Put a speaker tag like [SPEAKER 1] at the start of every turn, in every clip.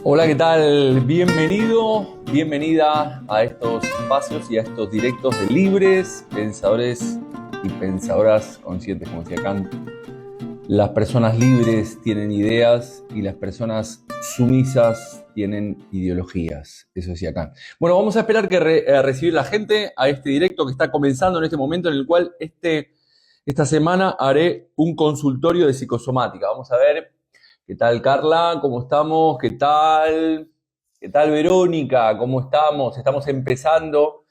[SPEAKER 1] Hola, ¿qué tal? Bienvenido, bienvenida a estos espacios y a estos directos de libres pensadores y pensadoras conscientes, como decía Kant. Las personas libres tienen ideas y las personas sumisas tienen ideologías, eso decía Kant. Bueno, vamos a esperar a recibir la gente a este directo que está comenzando en este momento, en el cual esta semana haré un consultorio de psicosomática. Vamos a ver. ¿Qué tal, Carla? ¿Cómo estamos? ¿Qué tal? ¿Qué tal, Verónica? ¿Cómo estamos? Estamos empezando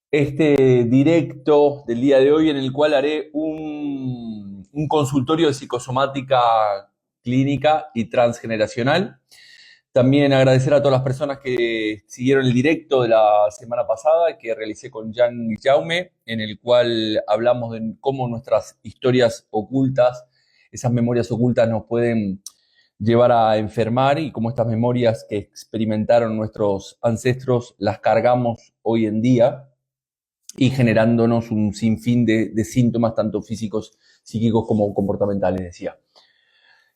[SPEAKER 1] este directo del día de hoy en el cual haré un consultorio de psicosomática clínica y transgeneracional. También agradecer a todas las personas que siguieron el directo de la semana pasada que realicé con Jan Jaume, en el cual hablamos de cómo nuestras historias ocultas, esas memorias ocultas nos pueden llevar a enfermar y cómo estas memorias que experimentaron nuestros ancestros las cargamos hoy en día y generándonos un sinfín de síntomas, tanto físicos, psíquicos como comportamentales, decía.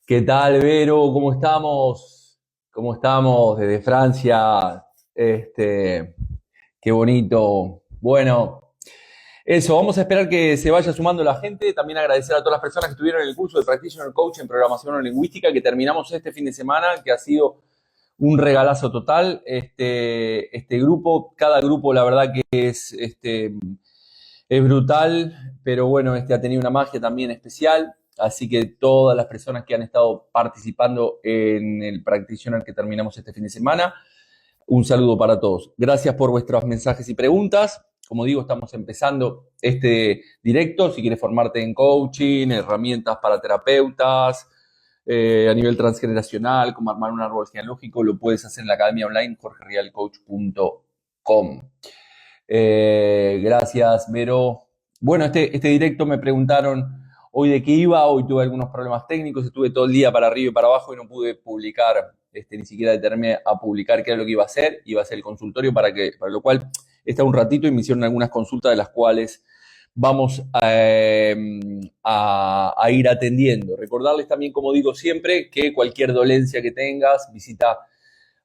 [SPEAKER 1] ¿Qué tal, Vero? ¿Cómo estamos? ¿Cómo estamos desde Francia? Qué bonito. Bueno, eso, vamos a esperar que se vaya sumando la gente. También agradecer a todas las personas que estuvieron en el curso de Practitioner Coach en Programación Neurolingüística que terminamos este fin de semana, que ha sido un regalazo total. Este grupo, cada grupo, la verdad que es brutal, pero bueno, ha tenido una magia también especial. Así que todas las personas que han estado participando en el Practitioner que terminamos este fin de semana, un saludo para todos. Gracias por vuestros mensajes y preguntas. Como digo, estamos empezando este directo. Si quieres formarte en coaching, herramientas para terapeutas, a nivel transgeneracional, como armar un árbol genealógico, lo puedes hacer en la academia online jorgerialcoach.com. Gracias, Vero. Bueno, este directo me preguntaron hoy de qué iba. Hoy tuve algunos problemas técnicos, estuve todo el día para arriba y para abajo y no pude publicar, ni siquiera determiné a publicar qué era lo que iba a hacer. Iba a ser el consultorio para lo cual está un ratito y me hicieron algunas consultas de las cuales vamos a ir atendiendo. Recordarles también, como digo siempre, que cualquier dolencia que tengas, visita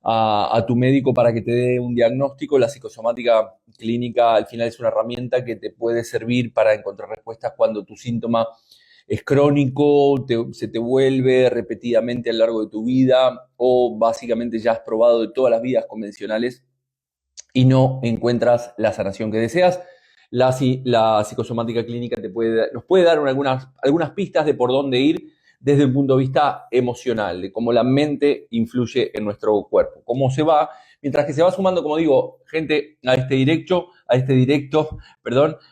[SPEAKER 1] a tu médico para que te dé un diagnóstico. La psicosomática clínica al final es una herramienta que te puede servir para encontrar respuestas cuando tu síntoma es crónico, se te vuelve repetidamente a lo largo de tu vida o básicamente ya has probado de todas las vidas convencionales y no encuentras la sanación que deseas. La psicosomática clínica nos puede dar algunas pistas de por dónde ir desde un punto de vista emocional, de cómo la mente influye en nuestro cuerpo, cómo se va, mientras que se va sumando, como digo, gente a este directo,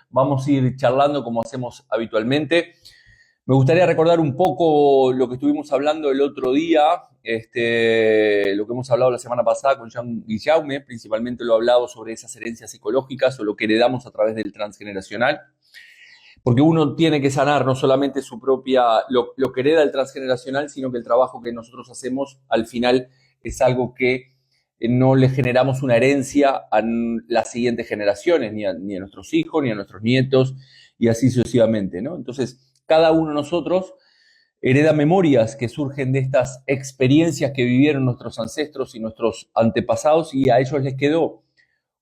[SPEAKER 1] vamos a ir charlando como hacemos habitualmente. Me gustaría recordar un poco lo que estuvimos hablando el otro día, lo que hemos hablado la semana pasada con Jan Jaume, principalmente lo he hablado sobre esas herencias psicológicas o lo que heredamos a través del transgeneracional, porque uno tiene que sanar no solamente lo que hereda el transgeneracional, sino que el trabajo que nosotros hacemos al final es algo que no le generamos una herencia a las siguientes generaciones, ni a nuestros hijos, ni a nuestros nietos, y así sucesivamente, ¿no? Entonces, cada uno de nosotros hereda memorias que surgen de estas experiencias que vivieron nuestros ancestros y nuestros antepasados y a ellos les quedó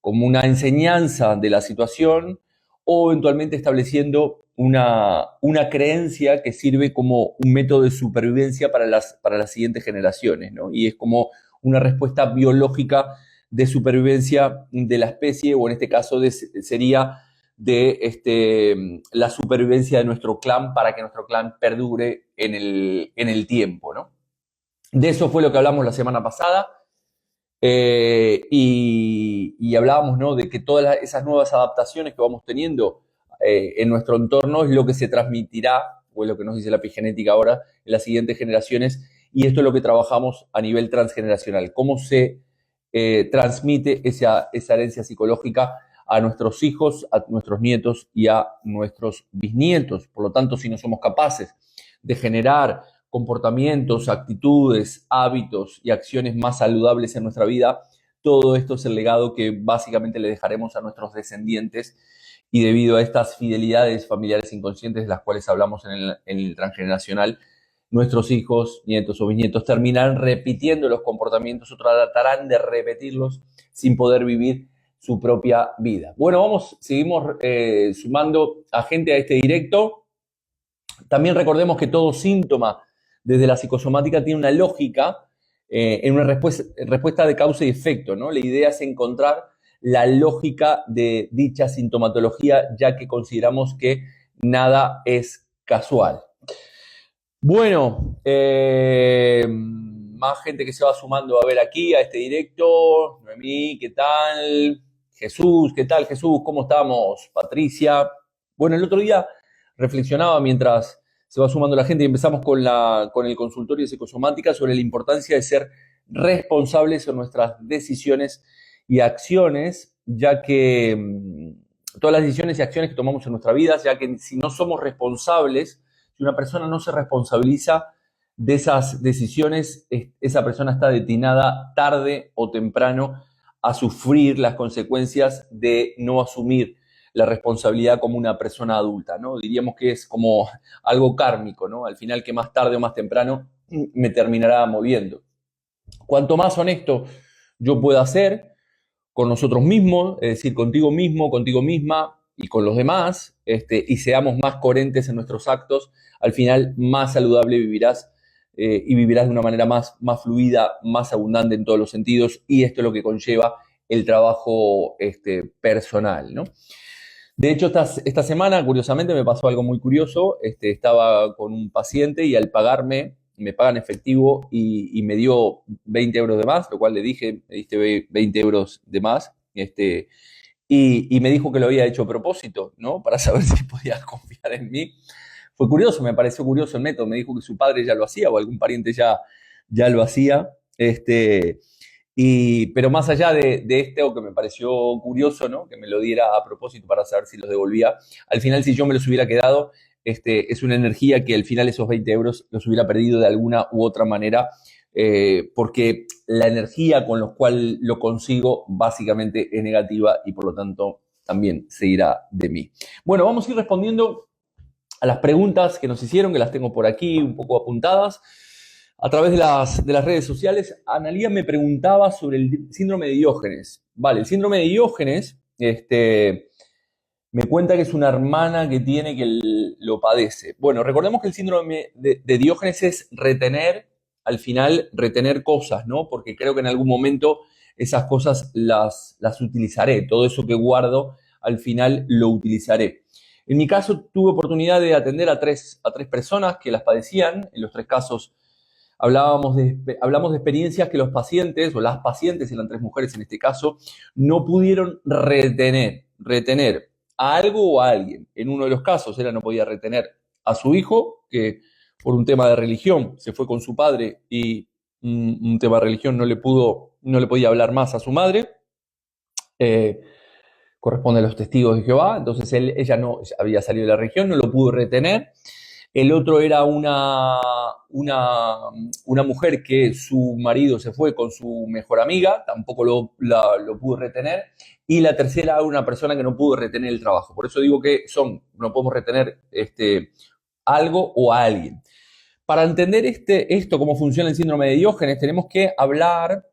[SPEAKER 1] como una enseñanza de la situación o eventualmente estableciendo una creencia que sirve como un método de supervivencia para las siguientes generaciones, ¿no? Y es como una respuesta biológica de supervivencia de la especie, o en este caso sería de la supervivencia de nuestro clan para que nuestro clan perdure en el tiempo, ¿no? De eso fue lo que hablamos la semana pasada. Y hablábamos, ¿no?, de que todas esas nuevas adaptaciones que vamos teniendo en nuestro entorno es lo que se transmitirá, o es lo que nos dice la epigenética ahora, en las siguientes generaciones, y esto es lo que trabajamos a nivel transgeneracional, cómo se transmite esa herencia psicológica a nuestros hijos, a nuestros nietos y a nuestros bisnietos. Por lo tanto, si no somos capaces de generar comportamientos, actitudes, hábitos y acciones más saludables en nuestra vida, todo esto es el legado que básicamente le dejaremos a nuestros descendientes, y debido a estas fidelidades familiares inconscientes de las cuales hablamos en el transgeneracional, nuestros hijos, nietos o bisnietos terminarán repitiendo los comportamientos o tratarán de repetirlos sin poder vivir su propia vida. Bueno, seguimos sumando a gente a este directo. También recordemos que todo síntoma desde la psicosomática tiene una lógica en una respuesta de causa y efecto, ¿no? La idea es encontrar la lógica de dicha sintomatología, ya que consideramos que nada es casual. Bueno, más gente que se va sumando a ver aquí a este directo. Noemí, ¿qué tal? Jesús, ¿qué tal Jesús? ¿Cómo estamos? Patricia. Bueno, el otro día reflexionaba mientras se va sumando la gente y empezamos con el consultorio de psicosomática sobre la importancia de ser responsables en nuestras decisiones y acciones, ya que todas las decisiones y acciones que tomamos en nuestra vida, ya que si no somos responsables, si una persona no se responsabiliza de esas decisiones, esa persona está destinada tarde o temprano a sufrir las consecuencias de no asumir la responsabilidad como una persona adulta, ¿no? Diríamos que es como algo kármico, ¿no? Al final, que más tarde o más temprano me terminará moviendo. Cuanto más honesto yo pueda ser con nosotros mismos, es decir, contigo mismo, contigo misma y con los demás, y seamos más coherentes en nuestros actos, al final más saludable vivirás y vivirás de una manera más fluida, más abundante en todos los sentidos, y esto es lo que conlleva el trabajo personal, ¿no? De hecho, esta semana, curiosamente, me pasó algo muy curioso. Estaba con un paciente y al pagarme, me pagan efectivo y me dio 20 euros de más, lo cual le dije, me diste 20 euros de más, y me dijo que lo había hecho a propósito, ¿no? Para saber si podía confiar en mí. Fue curioso, me pareció curioso el método. Me dijo que su padre ya lo hacía o algún pariente ya lo hacía. Pero más allá de esto que me pareció curioso, ¿no? Que me lo diera a propósito para saber si los devolvía, al final si yo me los hubiera quedado, es una energía que al final esos 20 euros los hubiera perdido de alguna u otra manera, porque la energía con la cual lo consigo básicamente es negativa y por lo tanto también se irá de mí. Bueno, vamos a ir respondiendo a las preguntas que nos hicieron, que las tengo por aquí un poco apuntadas. A través de las redes sociales, Analía me preguntaba sobre el síndrome de Diógenes. Vale, el síndrome de Diógenes, me cuenta que es una hermana que tiene que lo padece. Bueno, recordemos que el síndrome de Diógenes es al final, retener cosas, ¿no? Porque creo que en algún momento esas cosas las utilizaré. Todo eso que guardo, al final lo utilizaré. En mi caso, tuve oportunidad de atender a tres personas que las padecían. En los tres casos hablamos de experiencias que los pacientes, o las pacientes, eran tres mujeres en este caso, no pudieron retener a algo o a alguien. En uno de los casos, ella no podía retener a su hijo, que por un tema de religión se fue con su padre y un tema de religión no le podía hablar más a su madre. Corresponde a los testigos de Jehová. Entonces ella no había salido de la religión, no lo pudo retener. El otro era una mujer que su marido se fue con su mejor amiga, tampoco lo pudo retener. Y la tercera, una persona que no pudo retener el trabajo. Por eso digo que no podemos retener algo o a alguien. Para entender esto, cómo funciona el síndrome de Diógenes, tenemos que hablar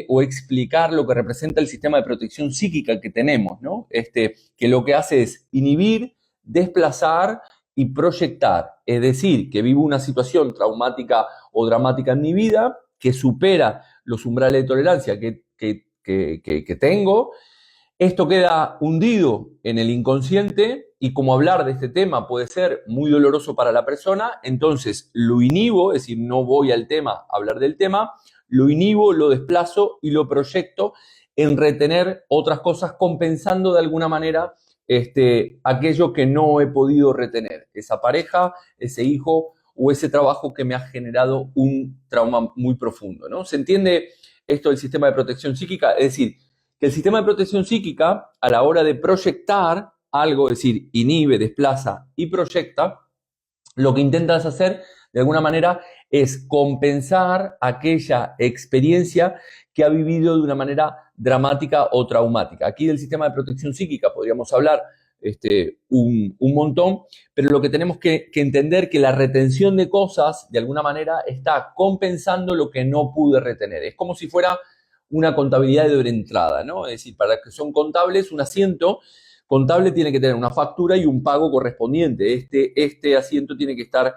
[SPEAKER 1] o explicar lo que representa el sistema de protección psíquica que tenemos, ¿no? Que lo que hace es inhibir, desplazar y proyectar. Es decir, que vivo una situación traumática o dramática en mi vida que supera los umbrales de tolerancia que tengo. Esto queda hundido en el inconsciente y como hablar de este tema puede ser muy doloroso para la persona, entonces lo inhibo, es decir, no voy al tema a hablar del tema, lo inhibo, lo desplazo y lo proyecto en retener otras cosas, compensando de alguna manera aquello que no he podido retener, esa pareja, ese hijo o ese trabajo que me ha generado un trauma muy profundo, ¿no? ¿Se entiende esto del sistema de protección psíquica? Es decir, que el sistema de protección psíquica, a la hora de proyectar algo, es decir, inhibe, desplaza y proyecta, lo que intentas hacer, de alguna manera, es compensar aquella experiencia que ha vivido de una manera dramática o traumática. Aquí del sistema de protección psíquica podríamos hablar un montón, pero lo que tenemos que entender que la retención de cosas, de alguna manera, está compensando lo que no pude retener. Es como si fuera una contabilidad de entrada, ¿no? Es decir, para que son contables, un asiento contable tiene que tener una factura y un pago correspondiente. Este asiento tiene que estar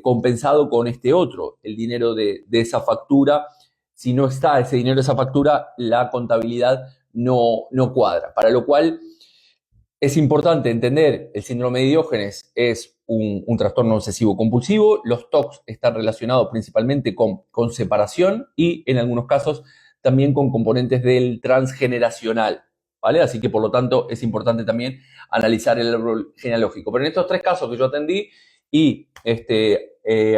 [SPEAKER 1] compensado con este otro, el dinero de esa factura. Si no está ese dinero de esa factura, la contabilidad no cuadra. Para lo cual es importante entender el síndrome de Diógenes es un trastorno obsesivo compulsivo. Los TOCs están relacionados principalmente con separación y en algunos casos también con componentes del transgeneracional, ¿vale? Así que por lo tanto es importante también analizar el árbol genealógico. Pero en estos 3 casos que yo atendí y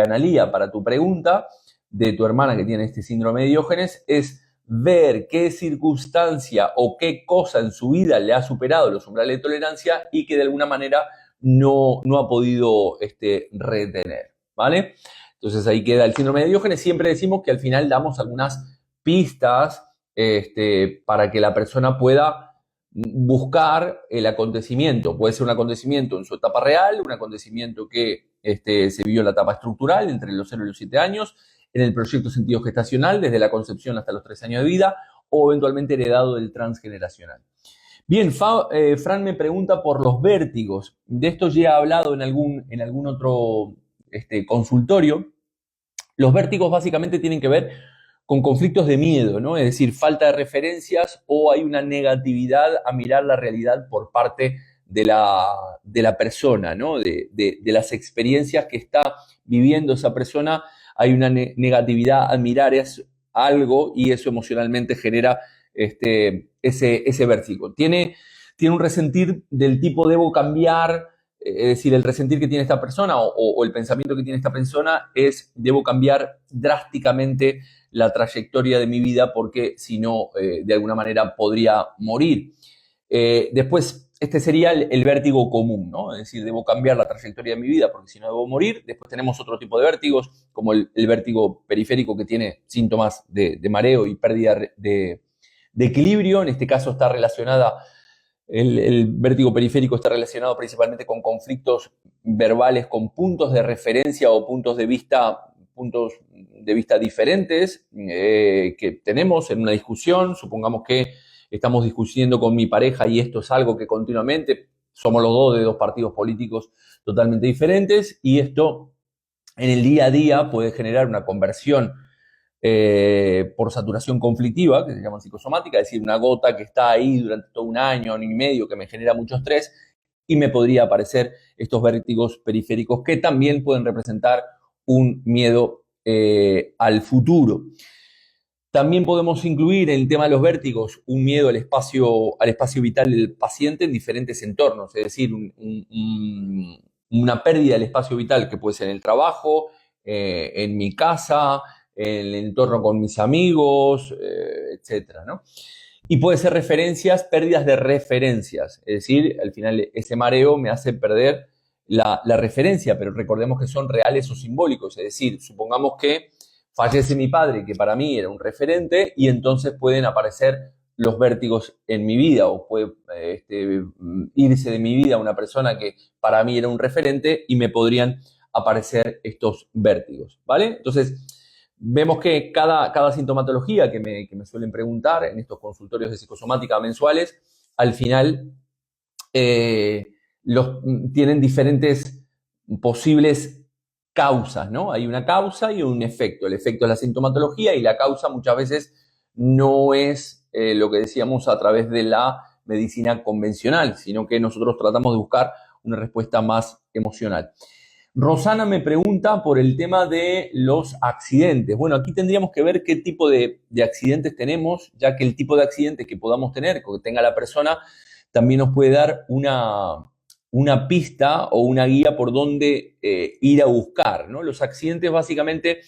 [SPEAKER 1] Analía, para tu pregunta de tu hermana que tiene este síndrome de Diógenes, es ver qué circunstancia o qué cosa en su vida le ha superado los umbrales de tolerancia y que de alguna manera no ha podido retener, ¿vale? Entonces ahí queda el síndrome de Diógenes. Siempre decimos que al final damos algunas pistas para que la persona pueda buscar el acontecimiento. Puede ser un acontecimiento en su etapa real, un acontecimiento que se vivió en la etapa estructural entre los 0 y los 7 años, en el proyecto sentido gestacional, desde la concepción hasta los 3 años de vida, o eventualmente heredado del transgeneracional. Bien, Fran me pregunta por los vértigos. De esto ya he hablado en algún otro consultorio. Los vértigos básicamente tienen que ver con conflictos de miedo, ¿no? Es decir, falta de referencias o hay una negatividad a mirar la realidad por parte de la persona, ¿no? De las experiencias que está viviendo esa persona, hay una negatividad a mirar algo y eso emocionalmente genera ese vértigo. Tiene un resentir del tipo debo cambiar, es decir, el resentir que tiene esta persona o el pensamiento que tiene esta persona es debo cambiar drásticamente la trayectoria de mi vida porque si no, de alguna manera podría morir. Después, este sería el vértigo común, ¿no? Es decir, debo cambiar la trayectoria de mi vida porque si no debo morir. Después tenemos otro tipo de vértigos, como el vértigo periférico que tiene síntomas de mareo y pérdida de equilibrio. En este caso está relacionada, el vértigo periférico está relacionado principalmente con conflictos verbales, con puntos de referencia o puntos de vista diferentes que tenemos en una discusión. Supongamos que estamos discutiendo con mi pareja y esto es algo que continuamente somos los dos de 2 partidos políticos totalmente diferentes y esto en el día a día puede generar una conversión por saturación conflictiva, que se llama psicosomática, es decir, una gota que está ahí durante todo un año y medio que me genera mucho estrés y me podría aparecer estos vértigos periféricos que también pueden representar un miedo al futuro. También podemos incluir en el tema de los vértigos un miedo al espacio vital del paciente en diferentes entornos, es decir, una pérdida del espacio vital que puede ser en el trabajo, en mi casa, en el entorno con mis amigos, etcétera, ¿no? Y puede ser pérdidas de referencias, es decir, al final ese mareo me hace perder la referencia, pero recordemos que son reales o simbólicos, es decir, supongamos que fallece mi padre, que para mí era un referente, y entonces pueden aparecer los vértigos en mi vida, o puede irse de mi vida una persona que para mí era un referente y me podrían aparecer estos vértigos, ¿vale? Entonces, vemos que cada sintomatología que me suelen preguntar en estos consultorios de psicosomática mensuales, al final tienen diferentes posibles causas, ¿no? Hay una causa y un efecto. El efecto es la sintomatología y la causa muchas veces no es lo que decíamos a través de la medicina convencional, sino que nosotros tratamos de buscar una respuesta más emocional. Rosana me pregunta por el tema de los accidentes. Bueno, aquí tendríamos que ver qué tipo de accidentes tenemos, ya que el tipo de accidente que podamos tener, que tenga la persona, también nos puede dar una pista o una guía por dónde ir a buscar, ¿no? Los accidentes básicamente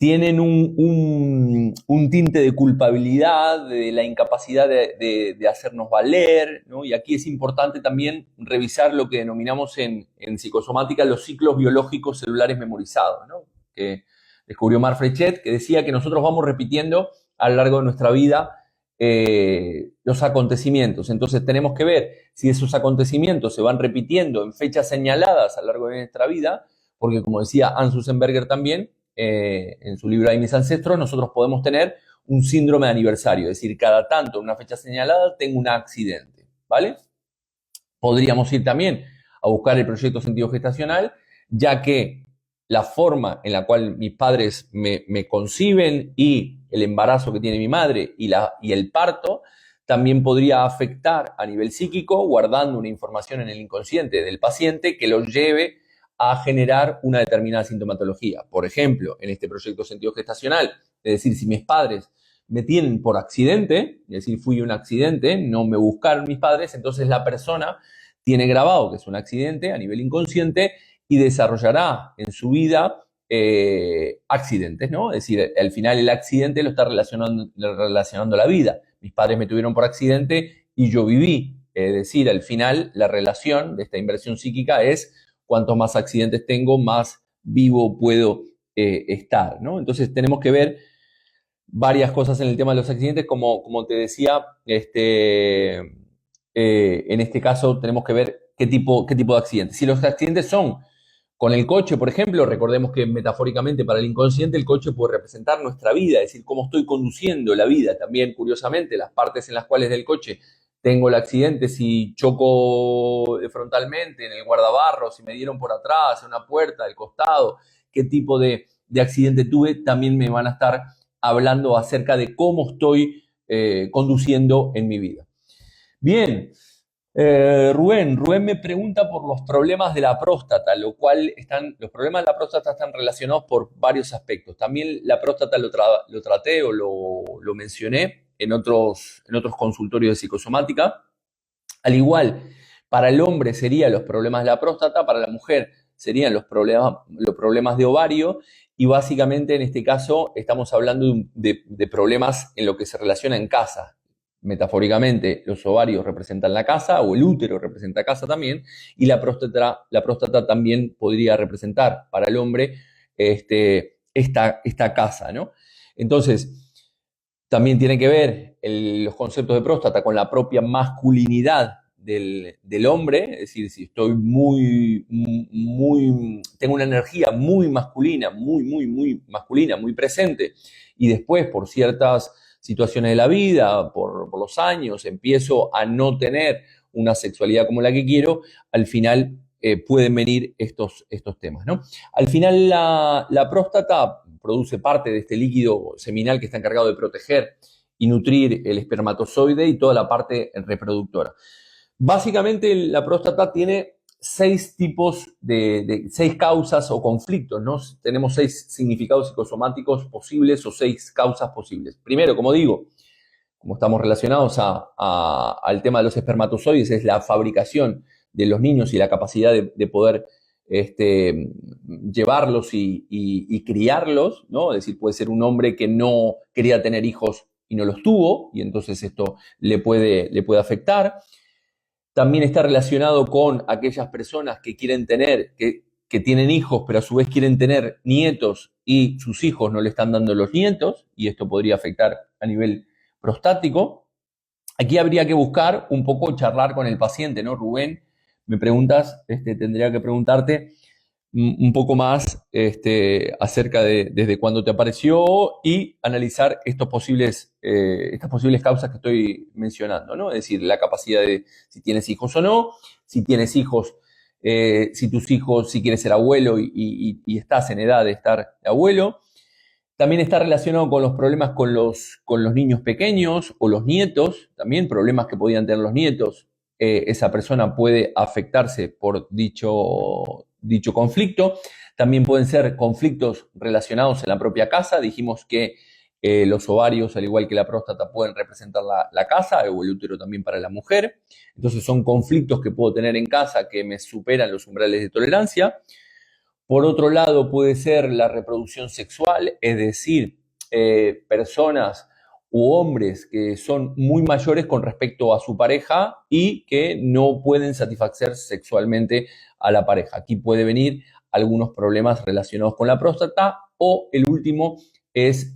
[SPEAKER 1] tienen un tinte de culpabilidad, de la incapacidad de hacernos valer, ¿no? Y aquí es importante también revisar lo que denominamos en psicosomática los ciclos biológicos celulares memorizados, ¿no? Que descubrió Mark Frechet, que decía que nosotros vamos repitiendo a lo largo de nuestra vida los acontecimientos. Entonces tenemos que ver si esos acontecimientos se van repitiendo en fechas señaladas a lo largo de nuestra vida, porque como decía Hans Sussenberger también, en su libro Ahí mis ancestros, nosotros podemos tener un síndrome de aniversario, es decir, cada tanto en una fecha señalada tengo un accidente, ¿vale? Podríamos ir también a buscar el proyecto sentido gestacional, ya que la forma en la cual mis padres me conciben y el embarazo que tiene mi madre y el parto también podría afectar a nivel psíquico, guardando una información en el inconsciente del paciente que lo lleve a generar una determinada sintomatología. Por ejemplo, en este proyecto sentido gestacional, es decir, si mis padres me tienen por accidente, es decir, fui un accidente, no me buscaron mis padres, entonces la persona tiene grabado que es un accidente a nivel inconsciente y desarrollará en su vida accidentes, ¿no? Es decir, al final el accidente lo está relacionando a la vida. Mis padres me tuvieron por accidente y yo viví. Es decir, al final la relación de esta inversión psíquica es cuantos más accidentes tengo, más vivo puedo estar, ¿no? Entonces tenemos que ver varias cosas en el tema de los accidentes, como te decía, en este caso tenemos que ver qué tipo de accidentes. Si los accidentes son con el coche, por ejemplo, recordemos que metafóricamente para el inconsciente el coche puede representar nuestra vida, es decir, cómo estoy conduciendo la vida. También, curiosamente, las partes en las cuales del coche tengo el accidente, si choco frontalmente en el guardabarros, si me dieron por atrás, en una puerta, del costado, qué tipo de accidente tuve, también me van a estar hablando acerca de cómo estoy conduciendo en mi vida. Bien, Rubén me pregunta por los problemas de la próstata, los problemas de la próstata están relacionados por varios aspectos. También la próstata lo traté o lo mencioné en otros consultorios de psicosomática. Al igual, para el hombre serían los problemas de la próstata, para la mujer serían los problemas de ovario, y básicamente en este caso estamos hablando de problemas en lo que se relaciona en casa. Metafóricamente, los ovarios representan la casa, o el útero representa casa también, y la próstata también podría representar para el hombre esta casa, ¿no? Entonces, también tiene que ver los conceptos de próstata con la propia masculinidad del hombre, es decir, si estoy tengo una energía muy masculina, muy masculina, muy presente, y después por ciertas situaciones de la vida, por los años, empiezo a no tener una sexualidad como la que quiero, al final pueden venir estos temas, ¿no? Al final la próstata produce parte de este líquido seminal que está encargado de proteger y nutrir el espermatozoide y toda la parte reproductora. Básicamente la próstata tiene 6 tipos seis causas o conflictos, ¿no? Tenemos 6 significados psicosomáticos posibles o 6 causas posibles. Primero, como digo, como estamos relacionados al tema de los espermatozoides, es la fabricación de los niños y la capacidad de poder llevarlos y criarlos, ¿no? Es decir, puede ser un hombre que no quería tener hijos y no los tuvo, y entonces esto le puede afectar. También está relacionado con aquellas personas que quieren tener, que tienen hijos, pero a su vez quieren tener nietos y sus hijos no le están dando los nietos, y esto podría afectar a nivel prostático. Aquí habría que buscar un poco charlar con el paciente, ¿no, Rubén? Me preguntas, tendría que preguntarte un poco más acerca de desde cuándo te apareció y analizar estas posibles causas que estoy mencionando, ¿no? Es decir, la capacidad de si tienes hijos o no, si tienes hijos, si quieres ser abuelo y estás en edad de estar abuelo. También está relacionado con los problemas con los niños pequeños o los nietos, también problemas que podían tener los nietos. Esa persona puede afectarse por dicho conflicto. También pueden ser conflictos relacionados en la propia casa. Dijimos que los ovarios, al igual que la próstata, pueden representar la casa, o el útero también para la mujer. Entonces son conflictos que puedo tener en casa que me superan los umbrales de tolerancia. Por otro lado, puede ser la reproducción sexual, es decir, personas u hombres que son muy mayores con respecto a su pareja y que no pueden satisfacer sexualmente a la pareja. Aquí puede venir algunos problemas relacionados con la próstata, o el último es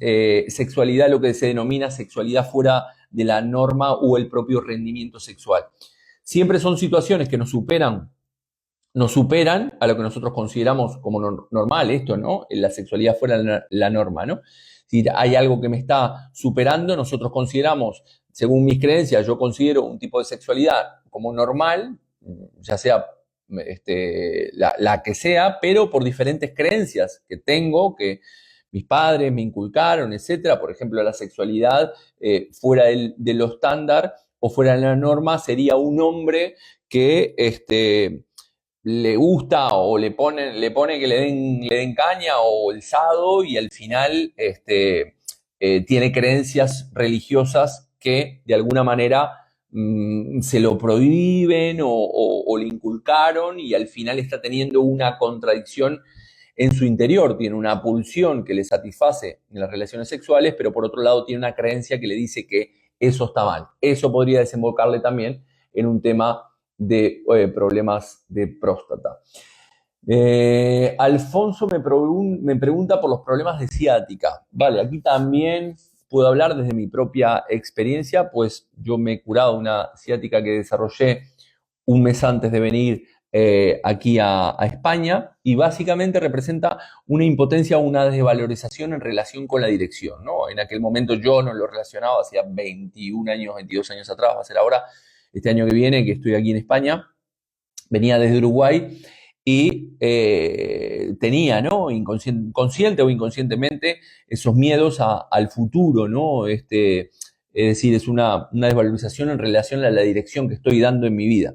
[SPEAKER 1] sexualidad, lo que se denomina sexualidad fuera de la norma o el propio rendimiento sexual. Siempre son situaciones que nos superan a lo que nosotros consideramos como normal, esto, ¿no? La sexualidad fuera la norma, ¿no? Si hay algo que me está superando, nosotros consideramos, según mis creencias, yo considero un tipo de sexualidad como normal, ya sea la que sea, pero por diferentes creencias que tengo, que mis padres me inculcaron, etcétera. Por ejemplo, la sexualidad fuera de lo estándar o fuera de la norma sería un hombre que le gusta o le pone que le den caña o el sado y al final tiene creencias religiosas que de alguna manera se lo prohíben o le inculcaron y al final está teniendo una contradicción en su interior. Tiene una pulsión que le satisface en las relaciones sexuales, pero por otro lado tiene una creencia que le dice que eso está mal. Eso podría desembocarle también en un tema de problemas de próstata. Alfonso me pregunta por los problemas de ciática. Vale, aquí también puedo hablar desde mi propia experiencia, pues yo me he curado una ciática que desarrollé un mes antes de venir aquí a España y básicamente representa una impotencia o una desvalorización en relación con la dirección, ¿no? En aquel momento yo no lo relacionaba, hacía 21 años, 22 años atrás, va a ser ahora, este año que viene, que estoy aquí en España, venía desde Uruguay y tenía, ¿no? Consciente o inconscientemente, esos miedos al futuro, ¿no? Es decir, es una desvalorización en relación a la dirección que estoy dando en mi vida.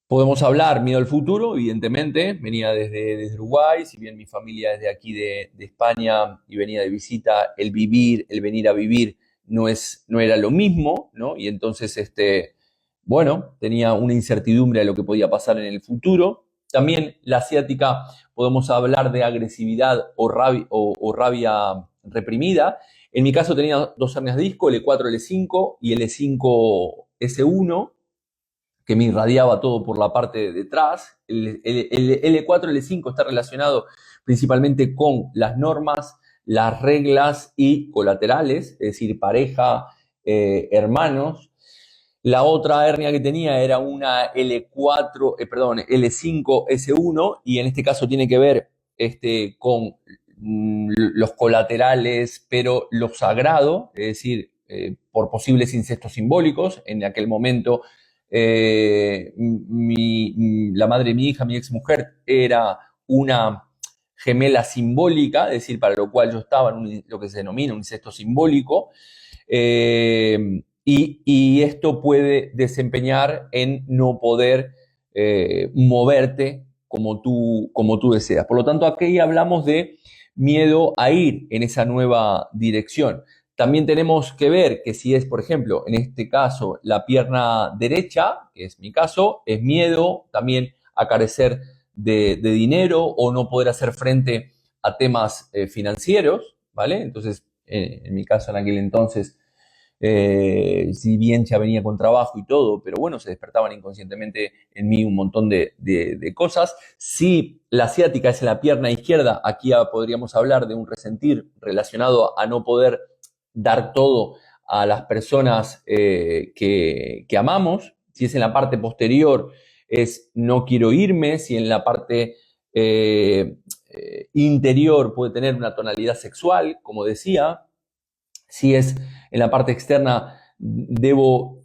[SPEAKER 1] Podemos hablar miedo al futuro, evidentemente, venía desde Uruguay, si bien mi familia es de aquí de España y venía de visita, el venir a vivir no era lo mismo, ¿no? Y entonces, bueno, tenía una incertidumbre de lo que podía pasar en el futuro. También la ciática, podemos hablar de agresividad o rabia reprimida. En mi caso tenía 2 hernias de disco, L4, L5 y L5, S1, que me irradiaba todo por la parte de detrás. El L4, L5 está relacionado principalmente con las normas, las reglas y colaterales, es decir, pareja, hermanos. La otra hernia que tenía era una L5S1 y en este caso tiene que ver con los colaterales, pero lo sagrado, es decir, por posibles incestos simbólicos. En aquel momento la madre de mi hija, mi exmujer, era una gemela simbólica, es decir, para lo cual yo estaba en lo que se denomina un incesto simbólico. Y esto puede desempeñar en no poder moverte como tú deseas. Por lo tanto, aquí hablamos de miedo a ir en esa nueva dirección. También tenemos que ver que si es, por ejemplo, en este caso, la pierna derecha, que es mi caso, es miedo también a carecer de dinero o no poder hacer frente a temas financieros, ¿vale? Entonces, en mi caso, en aquel entonces, si bien ya venía con trabajo y todo, pero bueno, se despertaban inconscientemente en mí un montón de cosas. Si la ciática es en la pierna izquierda, aquí ya podríamos hablar de un resentir relacionado a no poder dar todo a las personas que amamos. Si es en la parte posterior, es no quiero irme. Si en la parte interior puede tener una tonalidad sexual, como decía. Si es en la parte externa, debo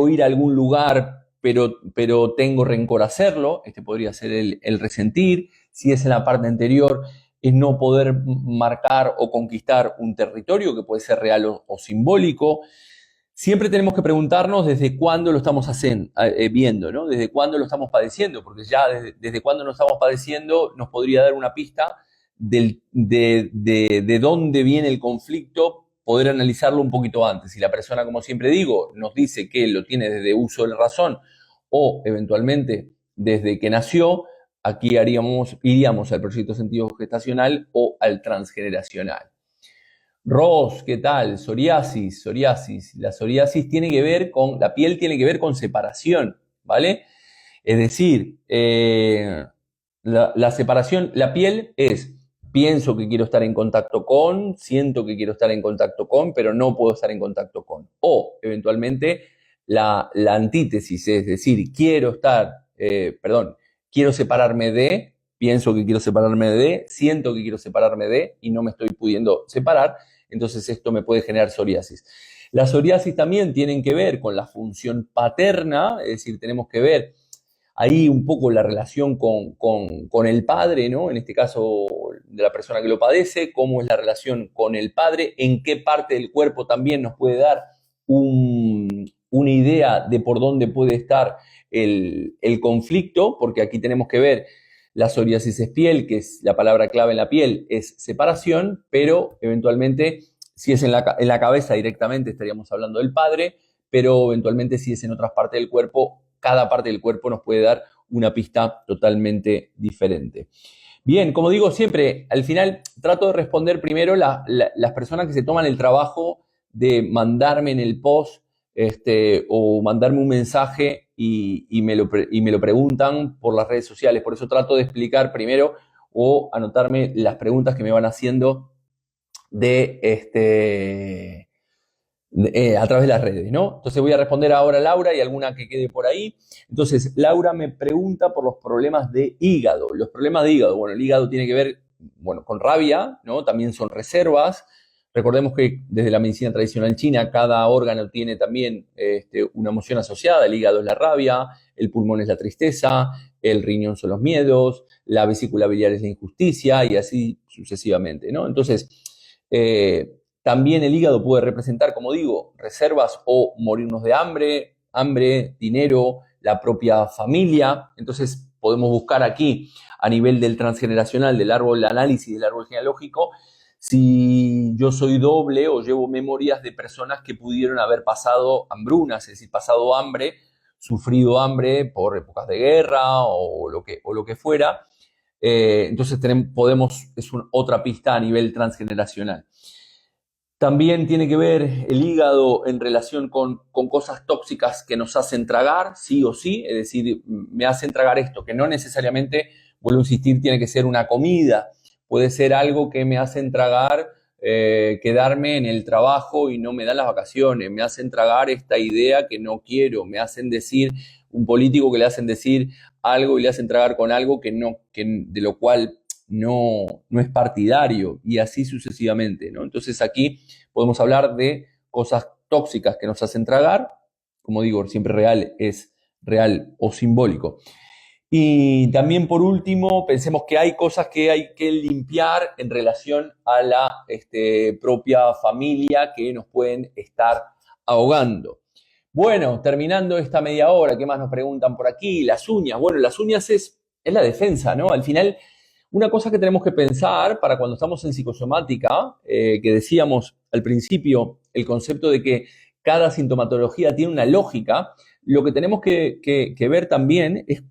[SPEAKER 1] ir a algún lugar, pero tengo rencor a hacerlo. Este podría ser el resentir. Si es en la parte anterior, es no poder marcar o conquistar un territorio que puede ser real o simbólico. Siempre tenemos que preguntarnos desde cuándo lo estamos viendo, ¿no? Desde cuándo lo estamos padeciendo, porque ya desde cuándo lo estamos padeciendo nos podría dar una pista de dónde viene el conflicto, poder analizarlo un poquito antes. Si la persona, como siempre digo, nos dice que lo tiene desde uso de la razón o eventualmente desde que nació, aquí iríamos al proyecto sentido gestacional o al transgeneracional. Ros, ¿qué tal? Psoriasis. La psoriasis tiene que ver con, la piel tiene que ver con separación, ¿vale? Es decir, la separación, la piel es, pienso que quiero estar en contacto con, siento que quiero estar en contacto con, pero no puedo estar en contacto con. o eventualmente la antítesis, es decir, quiero separarme de, pienso que quiero separarme de, siento que quiero separarme de y no me estoy pudiendo separar, entonces esto me puede generar psoriasis. La psoriasis también tienen que ver con la función paterna, es decir, tenemos que ver ahí un poco la relación con el padre, ¿no? En este caso de la persona que lo padece, cómo es la relación con el padre, en qué parte del cuerpo también nos puede dar una idea de por dónde puede estar el conflicto, porque aquí tenemos que ver la psoriasis es piel, que es la palabra clave en la piel, es separación, pero eventualmente si es en la cabeza directamente estaríamos hablando del padre, pero eventualmente si es en otras partes del cuerpo, cada parte del cuerpo nos puede dar una pista totalmente diferente. Bien, como digo siempre, al final trato de responder primero las personas que se toman el trabajo de mandarme en el post o mandarme un mensaje y me lo preguntan por las redes sociales. Por eso trato de explicar primero o anotarme las preguntas que me van haciendo a través de las redes, ¿no? Entonces voy a responder ahora a Laura y alguna que quede por ahí. Entonces, Laura me pregunta por los problemas de hígado. Los problemas de hígado, bueno, el hígado tiene que ver, bueno, con rabia, ¿no? También son reservas. Recordemos que desde la medicina tradicional china, cada órgano tiene también una emoción asociada. El hígado es la rabia, el pulmón es la tristeza, el riñón son los miedos, la vesícula biliar es la injusticia y así sucesivamente, ¿no? Entonces, también el hígado puede representar, como digo, reservas o morirnos de hambre, dinero, la propia familia. Entonces podemos buscar aquí a nivel del transgeneracional, del árbol, análisis del árbol genealógico, si yo soy doble o llevo memorias de personas que pudieron haber pasado hambrunas, es decir, pasado hambre, sufrido hambre por épocas de guerra o lo que fuera. Entonces es otra pista a nivel transgeneracional. También tiene que ver el hígado en relación con cosas tóxicas que nos hacen tragar, sí o sí, es decir, me hacen tragar esto, que no necesariamente, vuelvo a insistir, tiene que ser una comida, puede ser algo que me hacen tragar, quedarme en el trabajo y no me dan las vacaciones, me hacen tragar esta idea que no quiero, me hacen decir, un político que le hacen decir algo y le hacen tragar con algo de lo cual no es partidario y así sucesivamente, ¿no? Entonces aquí podemos hablar de cosas tóxicas que nos hacen tragar, como digo, siempre real es real o simbólico. Y también por último, pensemos que hay cosas que hay que limpiar en relación a la propia familia que nos pueden estar ahogando. Bueno, terminando esta media hora, ¿qué más nos preguntan por aquí? Las uñas. Bueno, las uñas es la defensa, ¿no? Al final, una cosa que tenemos que pensar para cuando estamos en psicosomática, que decíamos al principio, el concepto de que cada sintomatología tiene una lógica, lo que tenemos que ver también es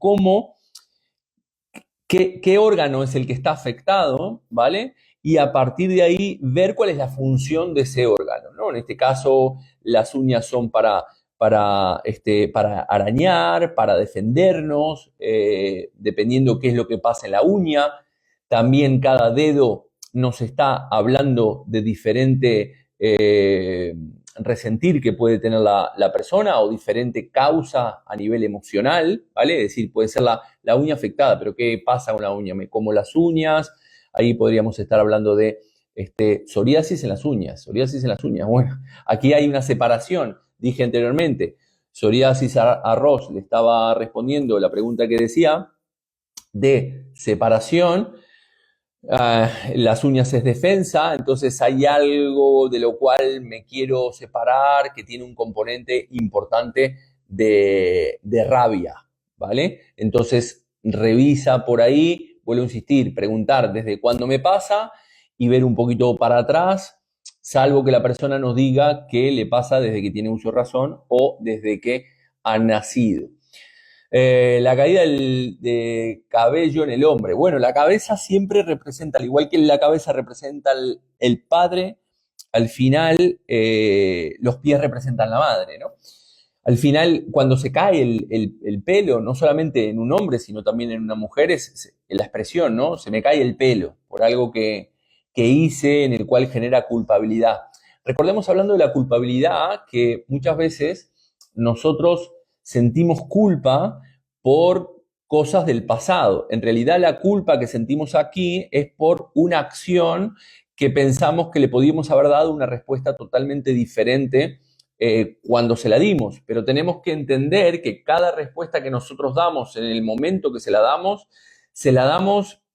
[SPEAKER 1] qué órgano es el que está afectado, ¿vale? Y a partir de ahí ver cuál es la función de ese órgano, ¿no? En este caso, las uñas son para arañar, para defendernos, dependiendo qué es lo que pasa en la uña. También cada dedo nos está hablando de diferente resentir que puede tener la persona o diferente causa a nivel emocional, ¿vale? Es decir, puede ser la uña afectada, pero ¿qué pasa con la uña? Me como las uñas, ahí podríamos estar hablando de psoriasis en las uñas, psoriasis en las uñas. Bueno, aquí hay una separación, dije anteriormente, psoriasis a Ross le estaba respondiendo la pregunta que decía de separación. Las uñas es defensa, entonces hay algo de lo cual me quiero separar que tiene un componente importante de rabia, ¿vale? Entonces revisa por ahí, vuelvo a insistir, preguntar desde cuándo me pasa y ver un poquito para atrás, salvo que la persona nos diga que le pasa desde que tiene uso de razón o desde que ha nacido. La caída de cabello en el hombre. Bueno, la cabeza siempre representa, al igual que la cabeza representa el padre, al final los pies representan la madre, ¿no? Al final, cuando se cae el pelo, no solamente en un hombre, sino también en una mujer, es la expresión, ¿no? Se me cae el pelo por algo que hice en el cual genera culpabilidad. Recordemos hablando de la culpabilidad que muchas veces nosotros sentimos culpa por cosas del pasado. En realidad la culpa que sentimos aquí es por una acción que pensamos que le podíamos haber dado una respuesta totalmente diferente cuando se la dimos. Pero tenemos que entender que cada respuesta que nosotros damos en el momento que se la damos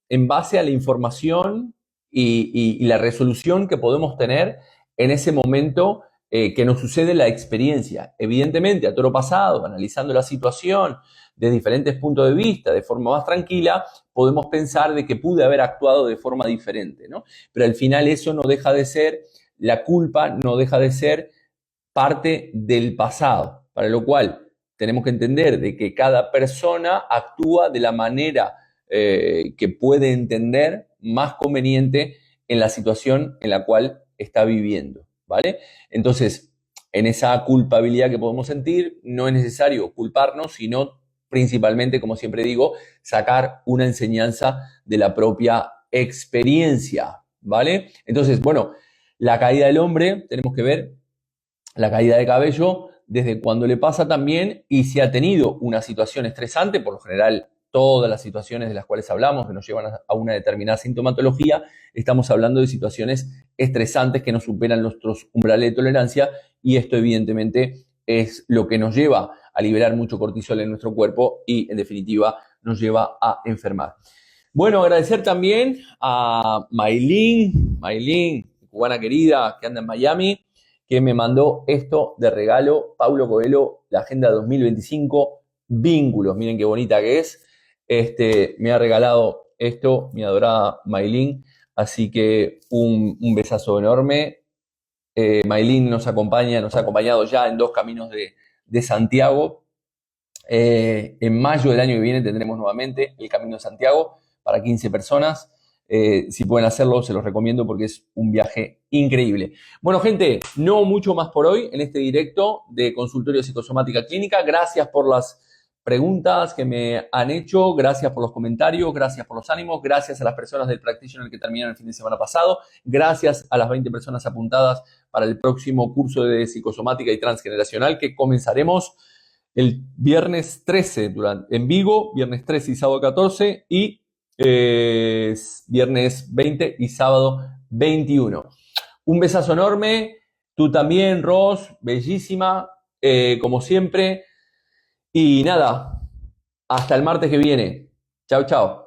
[SPEAKER 1] en base a la información y la resolución que podemos tener en ese momento que nos sucede la experiencia. Evidentemente, a toro pasado, analizando la situación de diferentes puntos de vista, de forma más tranquila, podemos pensar de que pude haber actuado de forma diferente, ¿no? Pero al final eso no deja de ser, la culpa no deja de ser parte del pasado, para lo cual tenemos que entender de que cada persona actúa de la manera que puede entender más conveniente en la situación en la cual está viviendo, ¿vale? Entonces, en esa culpabilidad que podemos sentir, no es necesario culparnos, sino principalmente, como siempre digo, sacar una enseñanza de la propia experiencia, ¿vale? Entonces, bueno, la caída del hombre, tenemos que ver la caída de cabello desde cuando le pasa también y si ha tenido una situación estresante, por lo general todas las situaciones de las cuales hablamos que nos llevan a una determinada sintomatología, estamos hablando de situaciones estresantes que nos superan nuestros umbrales de tolerancia y esto evidentemente es lo que nos lleva a liberar mucho cortisol en nuestro cuerpo y en definitiva nos lleva a enfermar. Bueno, agradecer también a Maylin, cubana querida que anda en Miami, que me mandó esto de regalo, Paulo Coelho, la Agenda 2025, Vínculos, miren qué bonita que es. Me ha regalado esto, mi adorada Maylin, así que un besazo enorme. Maylin nos ha acompañado ya en 2 caminos de Santiago. En mayo del año que viene tendremos nuevamente el Camino de Santiago para 15 personas. Si pueden hacerlo, se los recomiendo porque es un viaje increíble. Bueno, gente, no mucho más por hoy en este directo de Consultorio de Psicosomática Clínica. Gracias por las preguntas que me han hecho, gracias por los comentarios, gracias por los ánimos, gracias a las personas del Practitioner que terminaron el fin de semana pasado, gracias a las 20 personas apuntadas para el próximo curso de Psicosomática y Transgeneracional que comenzaremos el viernes 13 en Vigo, viernes 13 y sábado 14 y viernes 20 y sábado 21. Un besazo enorme, tú también, Ros, bellísima, como siempre. Y nada, hasta el martes que viene. Chao, chao.